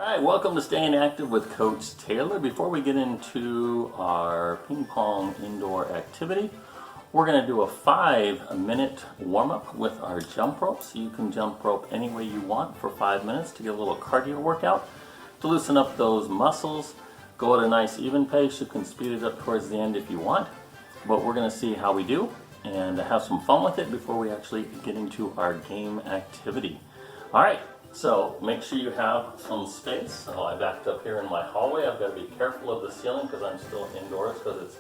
Alright, welcome to Staying Active with Coach Taylor. Before we get into our ping pong indoor activity, we're going to do a 5-minute warm-up with our jump rope. So you can jump rope any way you want for 5 minutes to get a little cardio workout, to loosen up those muscles, go at a nice even pace. You can speed it up towards the end if you want, but we're going to see how we do and have some fun with it before we actually get into our game activity. Alright. So make sure you have some space. So I backed up here in my hallway. I've got to be careful of the ceiling because I'm still indoors because it's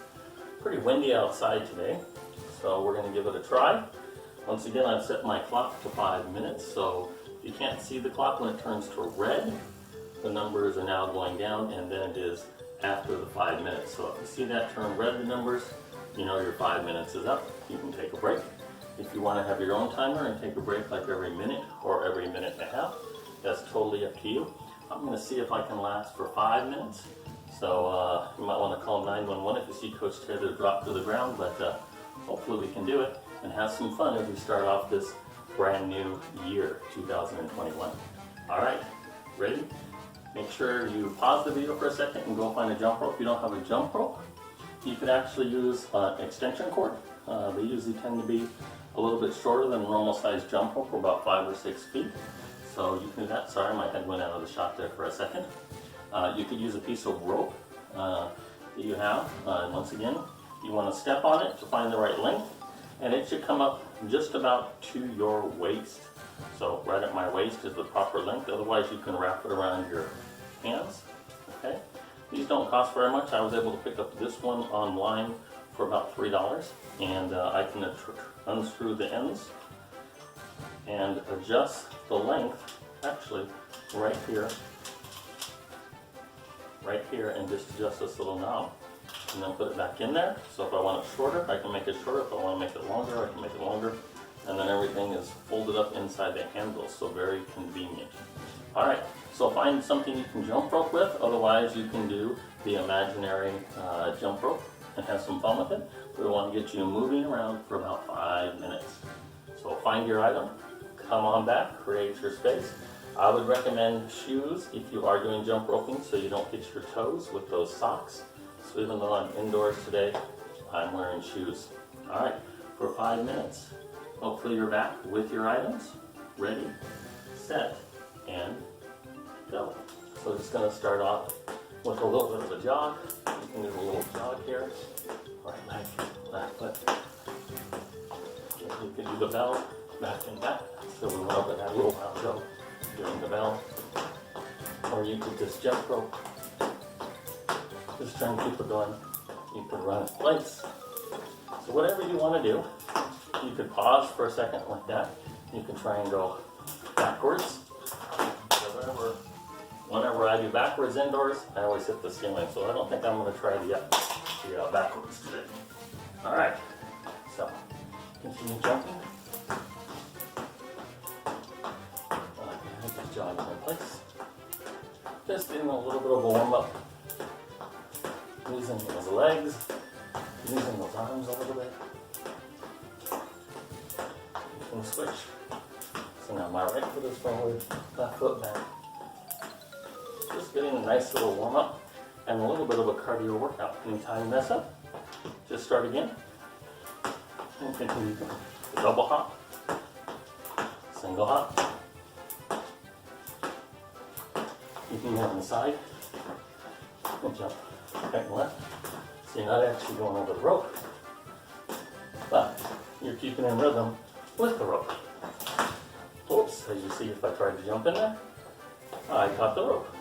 pretty windy outside today. So we're going to give it a try. Once again, I've set my clock to 5 minutes. So if you can't see the clock, when it turns to red, the numbers are now going down, and then it is after the 5 minutes. So if you see that turn red, the numbers, you know your 5 minutes is up. You can take a break. If you want to have your own timer and take a break like every minute or every minute and a half, that's totally up to you. I'm going to see if I can last for 5 minutes. So you might want to call 911 if you see Coach Taylor drop to the ground, but hopefully we can do it and have some fun as we start off this brand new year, 2021. All right, ready? Make sure you pause the video for a second and go find a jump rope. If you don't have a jump rope, you could actually use an extension cord. They usually tend to be a little bit shorter than a normal size jump rope, about 5 or 6 feet. So you can do that. Sorry, my head went out of the shot there for a second. You could use a piece of rope that you have. Once again, you want to step on it to find the right length, and it should come up just about to your waist. So right at my waist is the proper length. Otherwise, you can wrap it around your hands. Okay. These don't cost very much. I was able to pick up this one online for about $3, and I can unscrew the ends and adjust the length actually right here, and just adjust this little knob and then put it back in there. So if I want it shorter, I can make it shorter. If I want to make it longer, I can make it longer, and then everything is folded up inside the handle, so very convenient. Alright, so find something you can jump rope with. Otherwise you can do the imaginary jump rope and have some fun with it. We want to get you moving around for about 5 minutes. So find your item, come on back, create your space. I would recommend shoes if you are doing jump roping so you don't hit your toes with those socks. So even though I'm indoors today, I'm wearing shoes. Alright, for 5 minutes. Hopefully you're back with your items, ready, set, and go. So just going to start off with a little bit of a jog. You can do a little jog here. Right leg, left foot. You can do the bell, back and back. So we went over that little while ago doing the bell. Or you could just jump rope. Just try and keep it going. You could run in place. So whatever you want to do, you could pause for a second like that. You can try and go backwards. Whenever I do backwards indoors, I always hit the ceiling, so I don't think I'm going to try the backwards today. Alright, so continue jumping. Just jogging in place. Just doing a little bit of a warm up. Using those legs, using those arms a little bit. You can switch. So now my right foot is forward, left foot back. Just getting a nice little warm up and a little bit of a cardio workout. Anytime you mess up, just start again and continue. Double hop, single hop. You can go on the side and jump right and left. So you're not actually going over the rope, but you're keeping in rhythm with the rope. Oops, as you see, if I tried to jump in there, I caught the rope.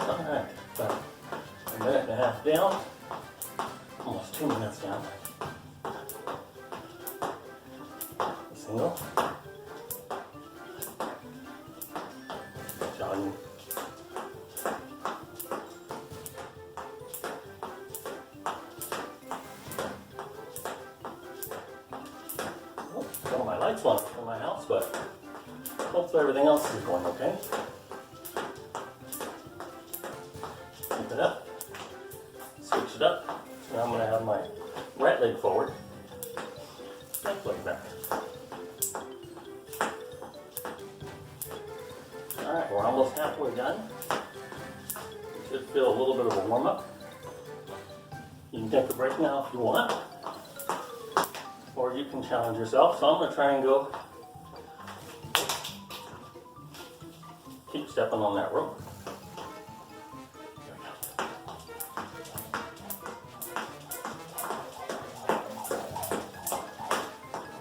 Alright, about a minute and a half down, almost 2 minutes down. Single. Jogging. Oh, some of my lights went off in my house, but hopefully everything else is going okay. Keep it up. Switch it up. So now I'm going to have my right leg forward. just like that. Alright, we're almost halfway done. You should feel a little bit of a warm up. You can take a break now if you want, or you can challenge yourself. So I'm going to try and go. Keep stepping on that rope.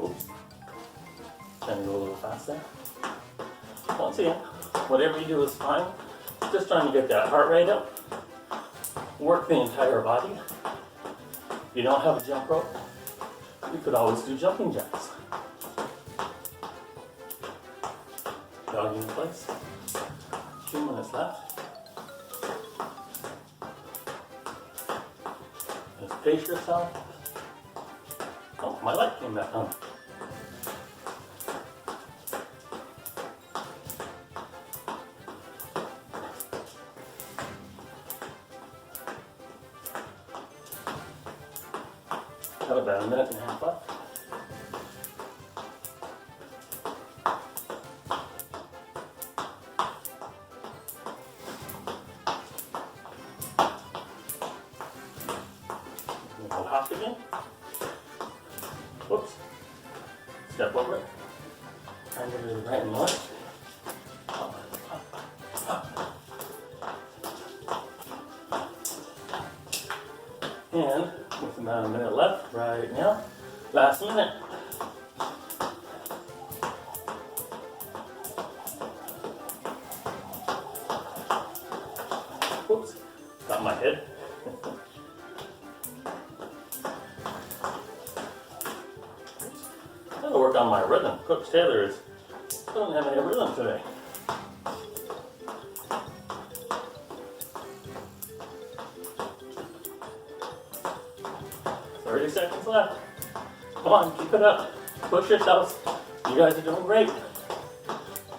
Oops. Trying to go a little fast there. Once again, whatever you do is fine. Just trying to get that heart rate up. Work the entire body. If you don't have a jump rope, you could always do jumping jacks. Doggy in place. 2 minutes left. Just pace yourself. Oh, my light came back on. Got about a minute and a half left. We'll hop again. Whoops. Step over it. And go to the right and left. Hop, hop, hop. And with about a minute left right now. Last minute. Whoops. Got my head. Gotta work on my rhythm. Coach Taylor doesn't have any rhythm today. Seconds left. Come on, keep it up. Push yourselves. You guys are doing great.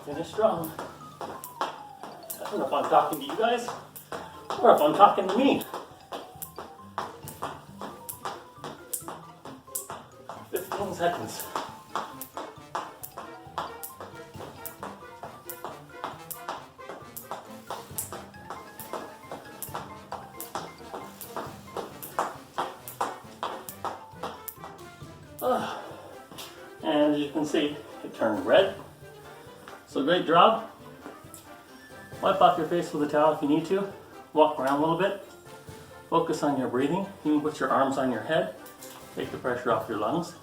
Finish strong. I don't know if I'm talking to you guys or if I'm talking to me. 15 seconds. And as you can see, it turned red. So great job. Wipe off your face with a towel if you need to. Walk around a little bit. Focus on your breathing. You can put your arms on your head. Take the pressure off your lungs.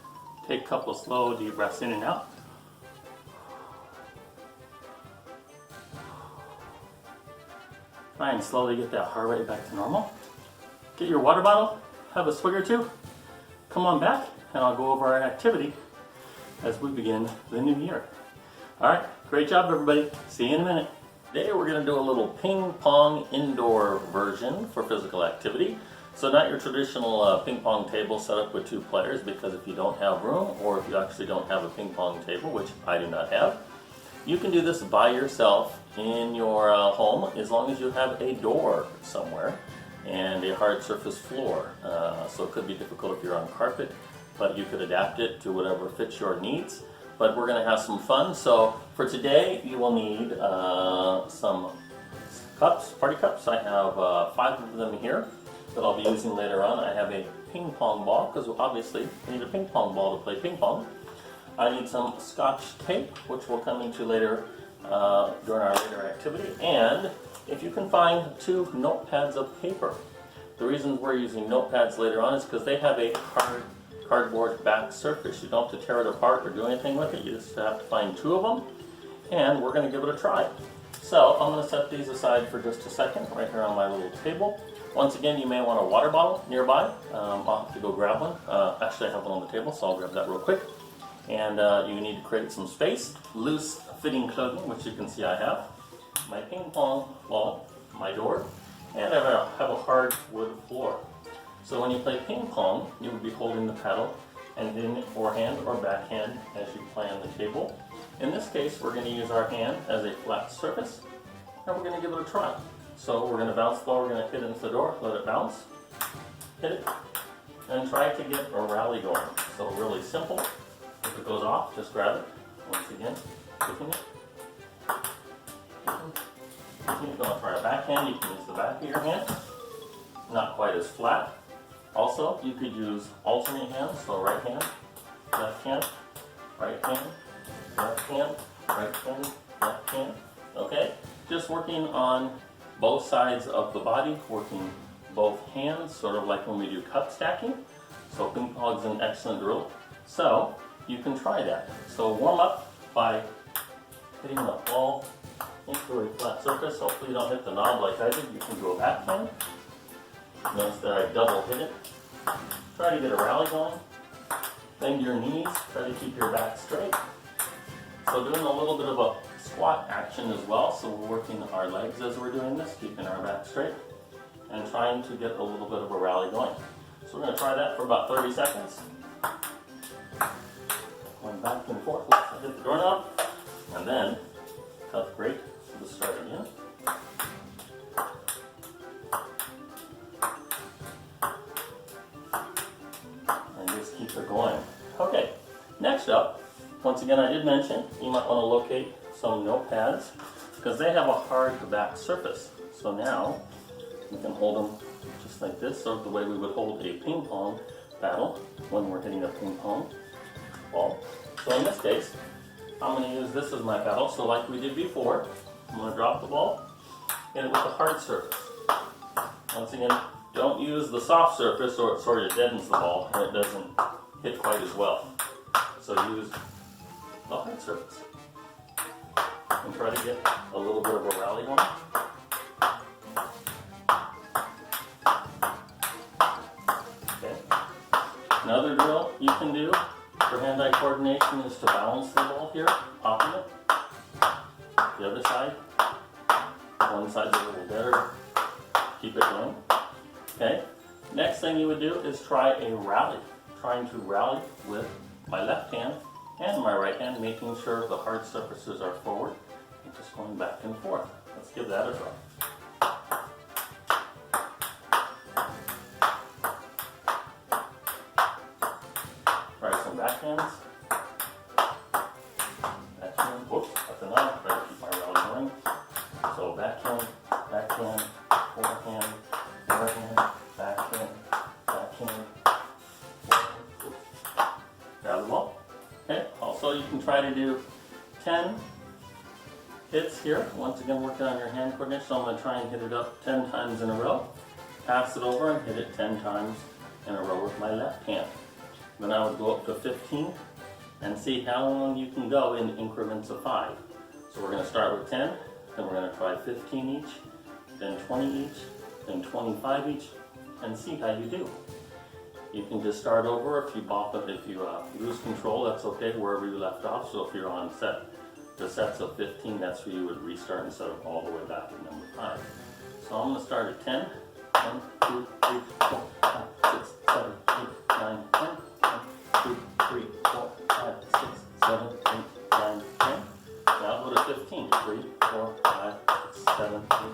Take a couple slow, deep breaths in and out. Try and slowly get that heart rate back to normal. Get your water bottle. Have a swig or two. Come on back and I'll go over our activity as we begin the new year. Alright, great job everybody. See you in a minute. Today we're going to do a little ping pong indoor version for physical activity. So not your traditional ping pong table set up with 2 players, because if you don't have room, or if you actually don't have a ping pong table, which I do not have, you can do this by yourself in your home as long as you have a door somewhere and a hard surface floor. So it could be difficult if you're on carpet, but you could adapt it to whatever fits your needs. But we're going to have some fun. So for today, you will need some cups, party cups. I have 5 of them here that I'll be using later on. I have a ping pong ball, because obviously we need a ping pong ball to play ping pong. I need some Scotch tape, which we'll come into later during our later activity. And if you can find 2 notepads of paper. The reason we're using notepads later on is because they have a cardboard back surface. You don't have to tear it apart or do anything with it. You just have to find 2 of them, and we're going to give it a try. So I'm going to set these aside for just a second right here on my little table. Once again, you may want a water bottle nearby. I'll have to go grab one. Actually, I have one on the table, so I'll grab that real quick. And you need to create some space. Loose fitting clothing, which you can see I have. My ping pong ball, my door, and I have a hard wood floor. So when you play ping pong, you would be holding the paddle and in forehand or backhand as you play on the table. In this case, we're going to use our hand as a flat surface, and we're going to give it a try. So we're going to bounce the ball, we're going to hit it into the door, let it bounce, hit it, and try to get a rally going. So really simple. If it goes off, just grab it. Once again, kicking it. If you're going to try a backhand, you can use the back of your hand. Not quite as flat. Also, you could use alternate hands, so right hand, left hand, right hand, left hand, right hand, left hand. Okay? Just working on both sides of the body, working both hands, sort of like when we do cup stacking. So ping pong is an excellent drill. So you can try that. So warm up by hitting the ball into a flat surface. Hopefully you don't hit the knob like I did. You can do a backhand. Notice that I double hit it. Try to get a rally going. Bend your knees. Try to keep your back straight. So doing a little bit of a squat action as well. So we're working our legs as we're doing this, keeping our back straight, and trying to get a little bit of a rally going. So we're going to try that for about 30 seconds. Going back and forth. Let's hit the doorknob. And then, tough grate. So let's start again. And just keep it going. Okay, next up, once again I did mention, you might want to locate some notepads because they have a hard back surface. So now, you can hold them just like this, sort of the way we would hold a ping pong paddle when we're hitting a ping pong ball. So in this case, I'm going to use this as my paddle. So like we did before, I'm going to drop the ball, hit it with a hard surface. Once again, don't use the soft surface or it sort of deadens the ball and it doesn't hit quite as well. So use the hard surface and try to get a little bit of a rally going. Okay. Another drill you can do for hand-eye coordination is to balance the ball here, popping it. The other side, one side's a little better. Keep it going. Okay. Next thing you would do is try a rally. Trying to rally with my left hand and my right hand, making sure the hard surfaces are forward and just going back and forth. Let's give that a try. Try some backhands. Backhand, whoops, that's enough. Try to keep my rally going. So backhand, backhand, forehand, forehand, backhand, backhand. Grab the ball. Okay. Also, you can try to do 10 hits here. Once again, working on your hand coordination. So I'm going to try and hit it up 10 times in a row. Pass it over and hit it 10 times in a row with my left hand. Then I would go up to 15 and see how long you can go in increments of 5. So we're going to start with 10, then we're going to try 15 each, then 20 each, then 25 each, and see how you do. You can just start over. If you bop it, if you lose control, that's okay, wherever you left off. So if you're on the sets of 15, that's where you would restart instead of all the way back at number 5. So I'm going to start at 10. 1, 2, 3, 4, 5, 6, 7, 8, 9, 10. 1, 2, 3, 4, 5, 6, 7, 8, 9, 10. Now go to 15. 3, 4, 5, 6, 7, 8,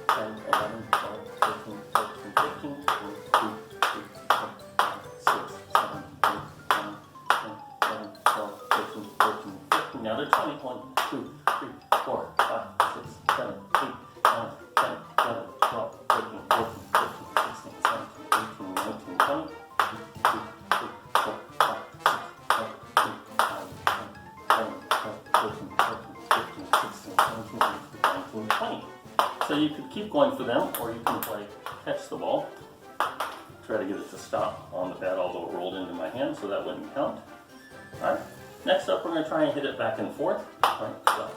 10, 11, 12, 13, 14, 15. 1, 2, 3, 4, 5, 6, 7, 8, 9, 10, 11, 12, 13, 14, 15. Now to 20. 1, 2, 3, 4, 5, 6, 7, 8, 9, 10, 11, 12, 13, 14, 15, 16, 17, 18, 19, 20. 20. So you could keep going for them, or you can play catch the ball. Try to get it to stop on the pad, although it rolled into my hand, so that wouldn't count. Alright, next up we're going to try and hit it back and forth. Right, so.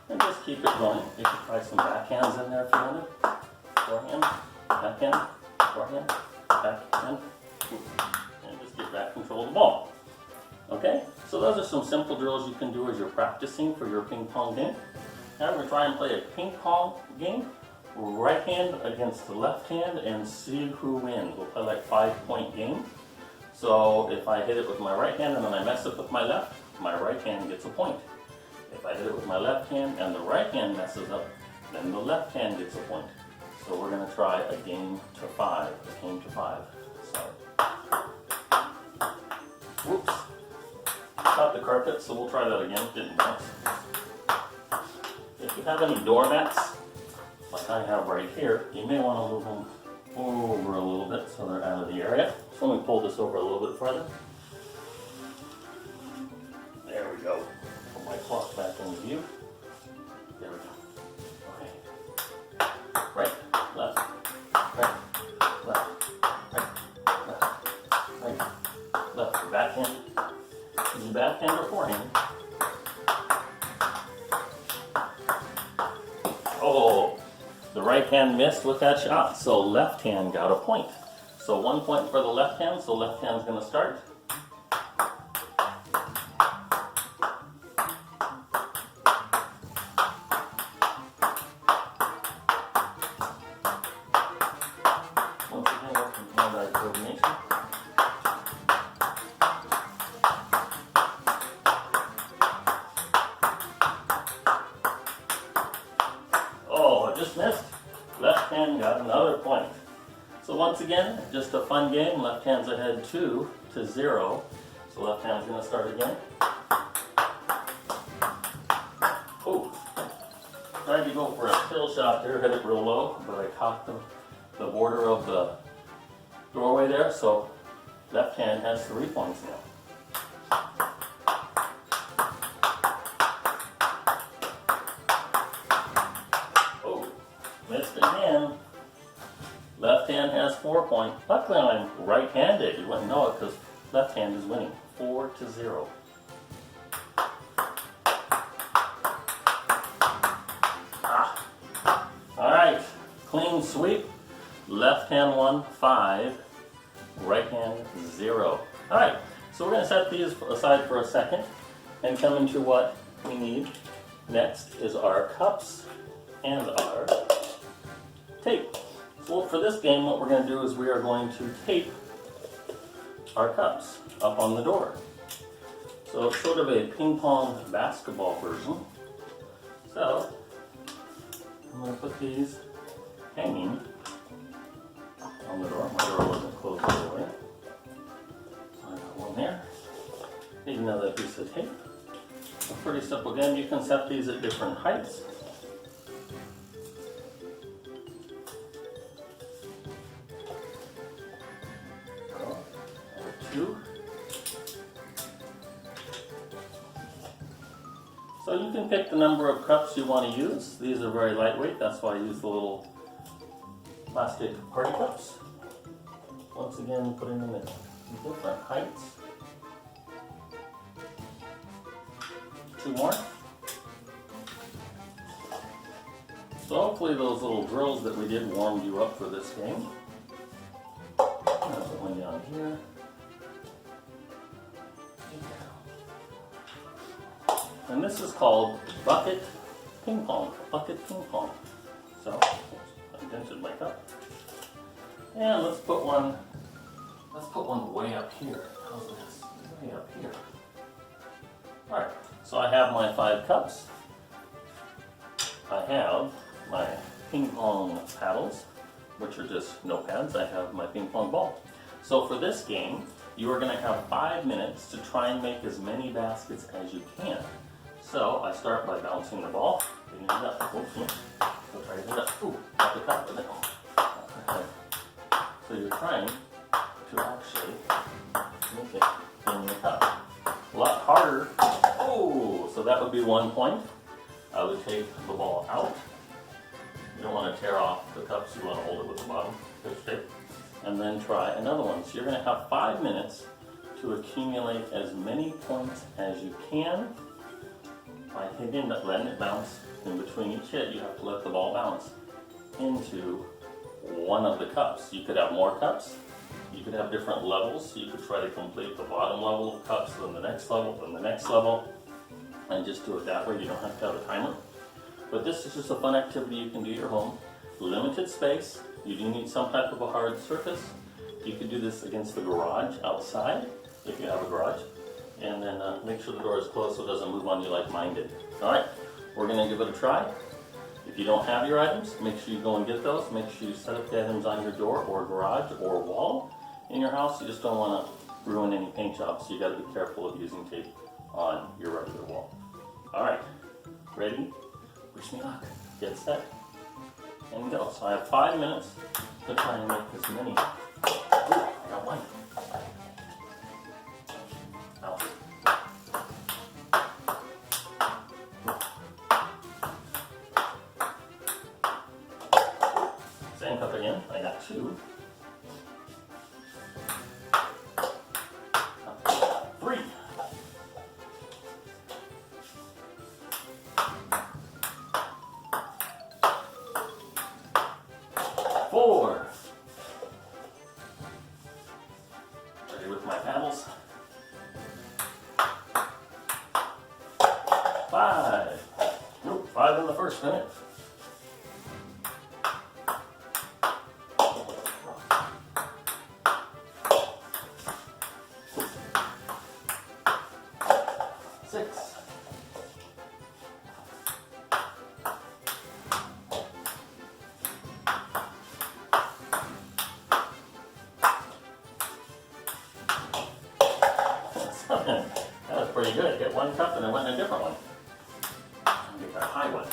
And just keep it going. You can try some backhands in there if you wanted. Forehand, backhand, forehand, backhand, and just get back control of the ball. Okay, so those are some simple drills you can do as you're practicing for your ping pong game. Now we're going to try and play a ping pong game. Right hand against the left hand and see who wins. We'll play like 5-point game. So if I hit it with my right hand and then I mess it with my left, my right hand gets a point. If I hit it with my left hand and the right hand messes up, then the left hand gets a point. So we're going to try a game to 5. A game to 5. Sorry. Whoops. Got the carpet, so we'll try that again. Didn't bounce. If you have any doormats, like I have right here, you may want to move them over a little bit so they're out of the area. So let me pull this over a little bit further. There we go. Put my clock back in view. There we go. Okay. Right, left, right, left, right, left, right, left. Backhand. Is it backhand or forehand? Oh, the right hand missed with that shot, so left hand got a point. So 1 point for the left hand, so left hand's going to start. Once again, working on that coordination. Oh, I just missed. Left hand got another point. So once again, just a fun game. Left hand's ahead 2-0. So left hand's going to start again. Oh, tried to go for a kill shot there, hit it real low, but I caught the border of the doorway there. So left hand has 3 points now. Oh, missed again. Left hand has 4 points. Luckily I'm right-handed. You wouldn't know it because left hand is winning. 4-0. Alright, clean sweep. Left hand won 5, right hand 0. Alright, so we're going to set these aside for a second and come into what we need next is our cups and our tape. So for this game, what we're going to do is we are going to tape our cups up on the door. So it's sort of a ping pong basketball version. So I'm going to put these hanging on the door. My door wasn't closed all the way. So I got one there. Need another piece of tape. So pretty simple. Again, you can set these at different heights. So you can pick the number of cups you want to use. These are very lightweight, that's why I use the little plastic party cups. Once again, putting them in different heights. 2 more. So hopefully those little drills that we did warmed you up for this game. I'll put one down here. And this is called bucket ping pong. Bucket ping pong. So I dented my cup. And let's put one way up here. How's this? Way up here. Alright, so I have my 5 cups. I have my ping pong paddles, which are just notepads. I have my ping pong ball. So for this game, you are going to have 5 minutes to try and make as many baskets as you can. So I start by bouncing the ball. Ooh, try to hit it. Ooh, got the cup with it. So you're trying to actually make it in the cup. A lot harder. Oh, so that would be 1 point. I would take the ball out. You don't want to tear off the cups. You want to hold it with the bottom. And then try another one. So you're going to have 5 minutes to accumulate as many points as you can. By hitting it, letting it bounce in between each hit, you have to let the ball bounce into one of the cups. You could have more cups. You could have different levels. So you could try to complete the bottom level of cups, then the next level, then the next level, and just do it that way. You don't have to have a timer. But this is just a fun activity you can do at your home. Limited space. You do need some type of a hard surface. You could do this against the garage outside, if you have a garage. And then make sure the door is closed so it doesn't move on you like mine did. Alright, we're going to give it a try. If you don't have your items, make sure you go and get those. Make sure you set up the items on your door or garage or wall in your house. You just don't want to ruin any paint jobs, so you got to be careful of using tape on your regular wall. Alright, ready? Wish me luck. Get set and go. So I have 5 minutes to try and make as many. Ooh, I got one. Ow. Same cup again. I got 2. 3. 4. Ready with my paddles. 5. Nope, 5 in the first minute. 6. 7. That was pretty good. Hit one cup and I went in a different one. Get that high one.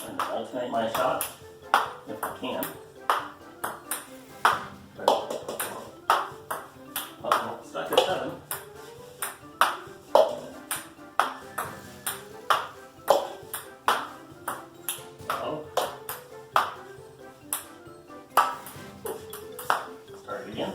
And alternate my shot if I can. Uh-oh, stuck at 7. Uh-oh. Start it again.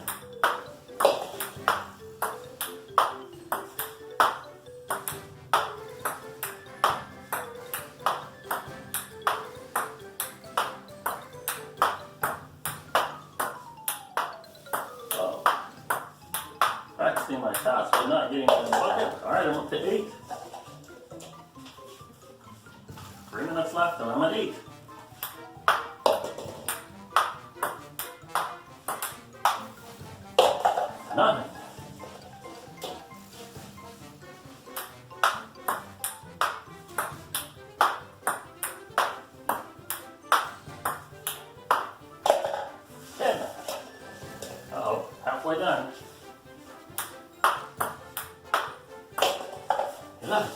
Practicing my shots, but not getting in the bucket. Alright, I'm up to 8. 3 minutes left and I'm at 8. None. 10. Uh-oh, halfway done. 11.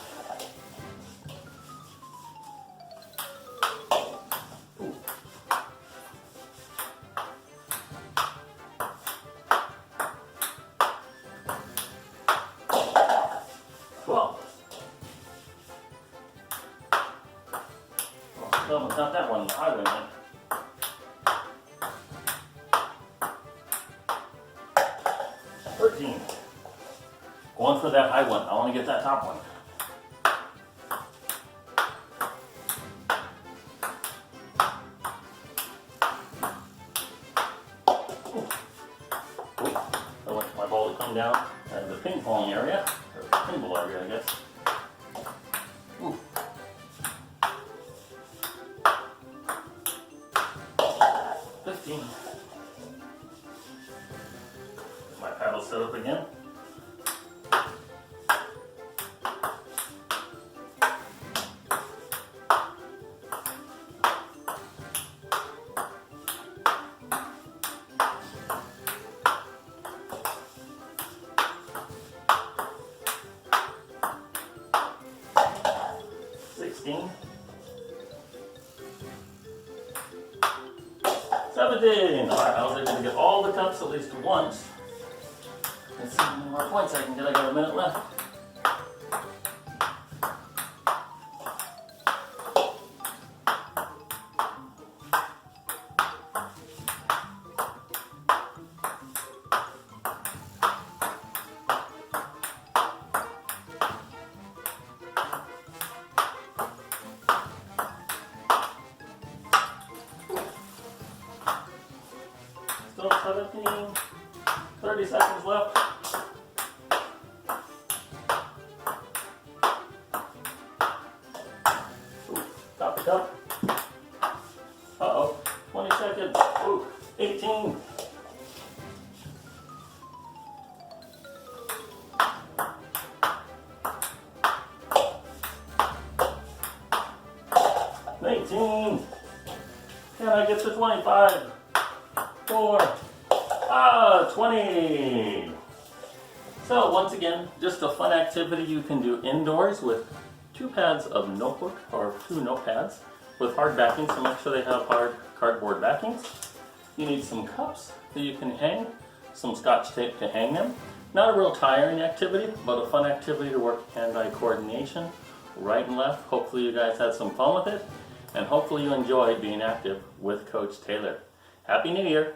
Ooh. 12. Well, it's not that one, the high one. 13. Going for that high one. I want to get that top one. 12. I want my ball to come down at the ping pong area, or pinball area, I guess. Ooh. 15. Get my paddle set up again. 16. 17. Alright, I was able to get all the cups at least once. Let's see how many more points I can get. I got a minute left. Still 17, 30 seconds left. Ooh, top the cup. Uh-oh, 20 seconds. Ooh. 18. 19. Can I get to 25? 4. 20. So once again, just a fun activity you can do indoors with 2 pads of notebook or 2 notepads with hard backing, so make sure they have hard cardboard backings. You need some cups that you can hang, some scotch tape to hang them. Not a real tiring activity, but a fun activity to work hand-eye coordination, right and left. Hopefully you guys had some fun with it, and hopefully you enjoyed being active with Coach Taylor. Happy New Year!